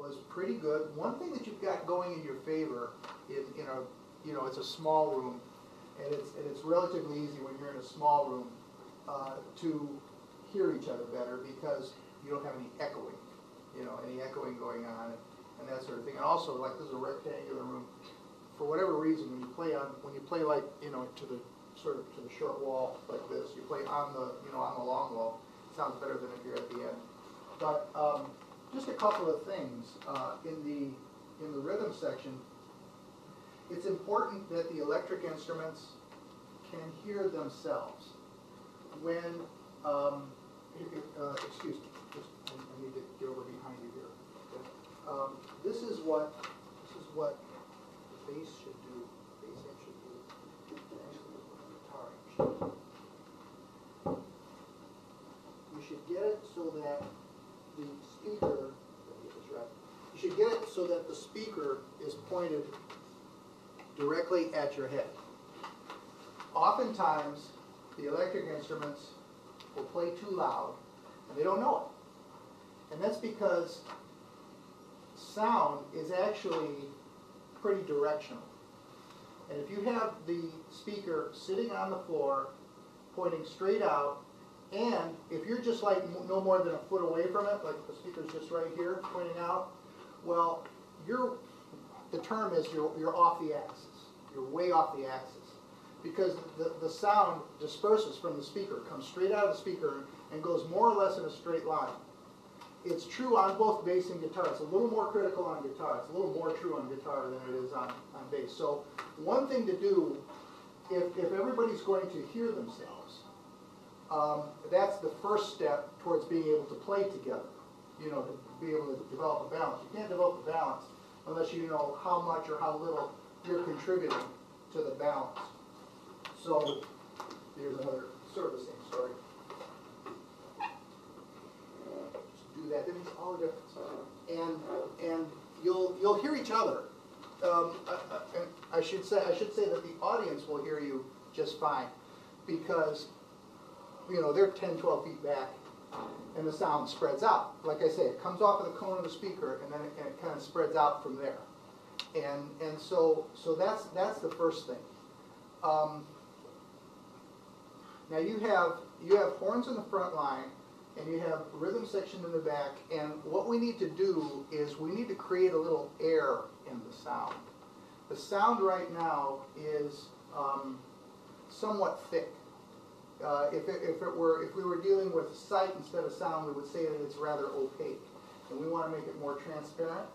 was pretty good. One thing that you've got going in your favor in a, you know, it's a small room, and it's relatively easy when you're in a small room to hear each other better because you don't have any echoing, you know, any echoing going on and that sort of thing. And also, like, this is a rectangular room. For whatever reason, when you play like, you know, to the sort of to the short wall like this, you play on the, you know, on the long wall. It sounds better than if you're at the end. But just a couple of things in the rhythm section. It's important that the electric instruments can hear themselves. When excuse me, I need to get over behind you here. Okay. This is what the bass should do. Bass amp should do. Actually, guitar amp should do. You should get it so that the speaker. Let me get this right. You should get it so that the speaker is pointed directly at your head. Oftentimes, the electric instruments will play too loud, and they don't know it. And that's because sound is actually pretty directional. And if you have the speaker sitting on the floor, pointing straight out, and if you're just like no more than a foot away from it, like the speaker's just right here, pointing out, well, the term is you're off the axis. You're way off the axis. Because the sound disperses from the speaker, comes straight out of the speaker, and goes more or less in a straight line. It's true on both bass and guitar. It's a little more critical on guitar. It's a little more true on guitar than it is on bass. So one thing to do, if everybody's going to hear themselves, that's the first step towards being able to play together, you know, to be able to develop a balance. You can't develop a balance unless you know how much or how little you're contributing to the balance. So here's another sort of the same story. Just do that. That makes all the difference. And you'll hear each other. And I should say that the audience will hear you just fine because, you know, they're 10, 12 feet back, and the sound spreads out. Like I say, it comes off of the cone of the speaker, and then it kind of spreads out from there. And so that's the first thing. Now you have horns in the front line, and you have rhythm section in the back, and what we need to do is we need to create a little air in the sound. The sound right now is somewhat thick. If we were dealing with sight instead of sound, we would say that it's rather opaque, and we want to make it more transparent.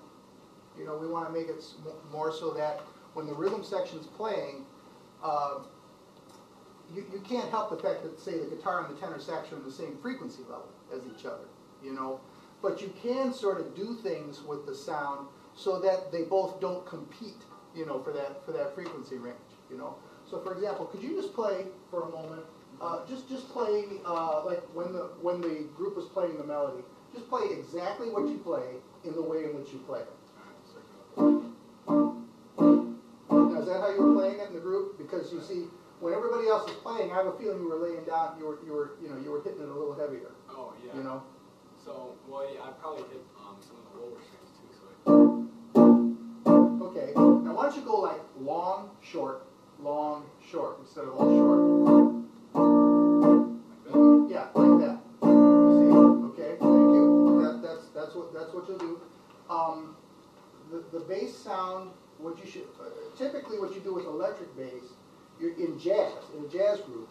You know, we want to make it more so that when the rhythm section's playing, you can't help the fact that, say, the guitar and the tenor sax are in the same frequency level as each other, you know. But you can sort of do things with the sound so that they both don't compete, you know, for that frequency range, you know. So, for example, could you just play for a moment? Just play like when the group was playing the melody. Just play exactly what you play in the way in which you play it. Now, is that how you were playing it in the group? Because you see, when everybody else is playing, I have a feeling you were laying down. You were hitting it a little heavier. Oh yeah. You know. So I probably hit some of the lower strings too. So. Okay. Now why don't you go like long, short, instead of long, short. Yeah, like that. You see? Okay, thank you. That's what you'll do. The bass sound, typically what you do with electric bass, you're in a jazz group,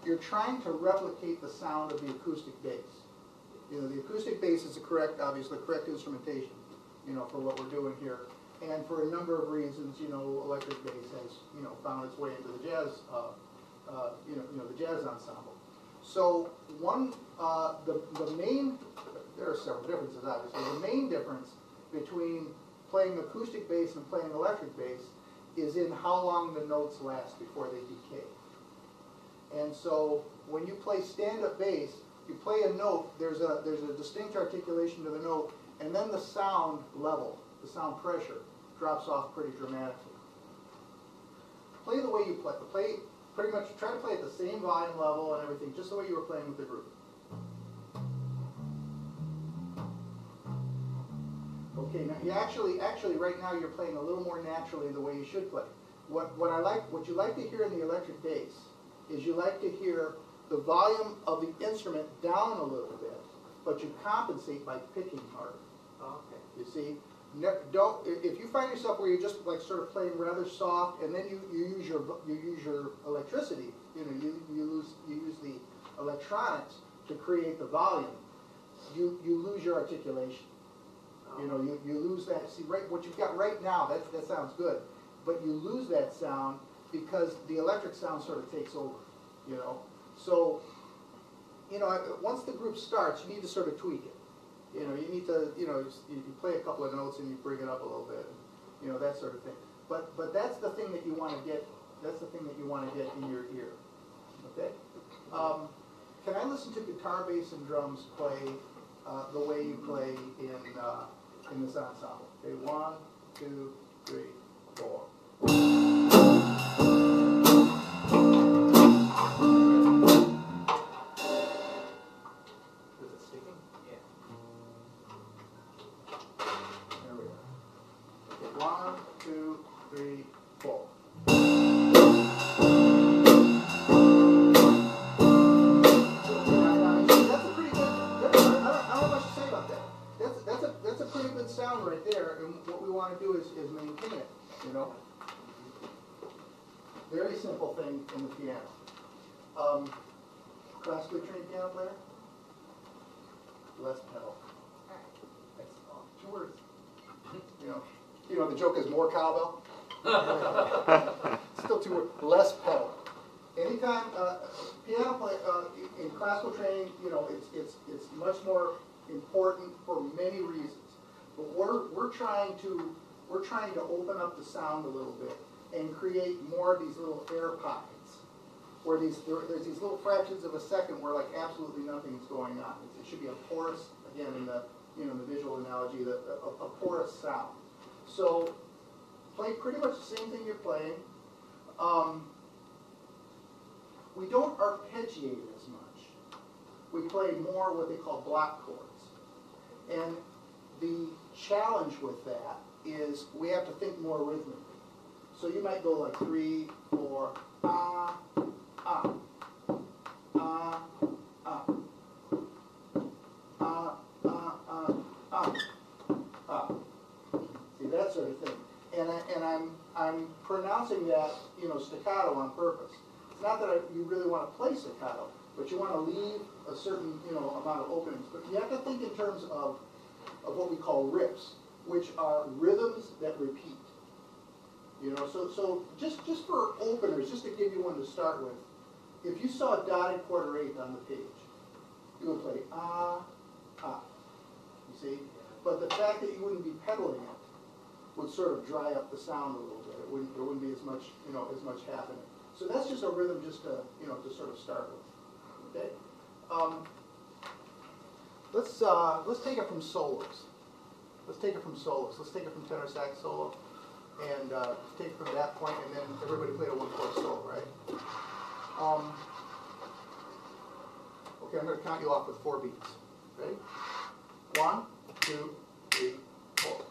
you're trying to replicate the sound of the acoustic bass. You know, the acoustic bass is obviously correct instrumentation, you know, for what we're doing here. And for a number of reasons, you know, electric bass has, you know, found its way into the jazz, the jazz ensemble. So there are several differences, obviously. The main difference between playing acoustic bass and playing electric bass is in how long the notes last before they decay. And so when you play stand-up bass, you play a note, there's a distinct articulation to the note, and then the sound level, the sound pressure, drops off pretty dramatically. Play the way you play. Pretty much try to play at the same volume level and everything, just the way you were playing with the group. Okay, now you actually right now you're playing a little more naturally the way you should play. What you like to hear in the electric bass is you like to hear the volume of the instrument down a little bit, but you compensate by picking harder. Okay. You see, if you find yourself where you're just like sort of playing rather soft, and then you use your electricity, you use the electronics to create the volume, you lose your articulation. You lose that. See, right, what you've got right now, that sounds good, but you lose that sound because the electric sound sort of takes over. So once the group starts, you need to sort of tweak it. You need to, you play a couple of notes and you bring it up a little bit, that sort of thing. But that's the thing that you want to get. That's the thing that you want to get in your ear. Okay. Can I listen to guitar, bass, and drums play the way you play in this ensemble? Okay. 1, 2, 3, 4. Very simple thing in the piano. Classically trained piano player? Less pedal. That's all. 2 words. The joke is more cowbell. Still 2 words. Less pedal. Anytime piano play in classical training, it's much more important for many reasons. But we're trying to open up the sound a little bit and create more of these little air pockets, where there's these little fractions of a second where like absolutely nothing's going on. It should be a porous, again in the the visual analogy, a porous sound. So play pretty much the same thing you're playing. We don't arpeggiate as much. We play more what they call block chords, and the challenge with that is we have to think more rhythmically. So you might go like 3, 4, ah, ah, ah, ah, ah, ah, ah, ah, ah. See, that sort of thing. And I'm pronouncing that staccato on purpose. It's not that you really want to play staccato, but you want to leave a certain amount of openings. But you have to think in terms of what we call riffs, which are rhythms that repeat. So just for openers, just to give you one to start with, if you saw a dotted quarter eighth on the page, you would play ah, ah. You see? But the fact that you wouldn't be pedaling it would sort of dry up the sound a little bit. There wouldn't be as much happening. So that's just a rhythm, just to to sort of start with. Okay. Let's take it from solos. Let's take it from solos. Let's take it from tenor sax solo, and take it from that point, and then everybody play a 1/4 solo, right? Okay, I'm going to count you off with 4 beats. Ready? 1, 2, 3, 4.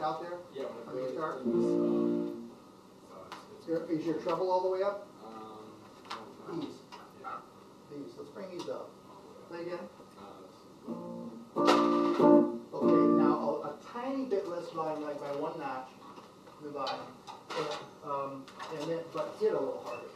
Out there? Yeah, on the guitar? It's Is your treble all the way up? no. These. Yeah. These. Let's bring these up. Play again. Uh, Okay, now a tiny bit less volume, like by 1 notch, the volume. And then, but hit a little harder.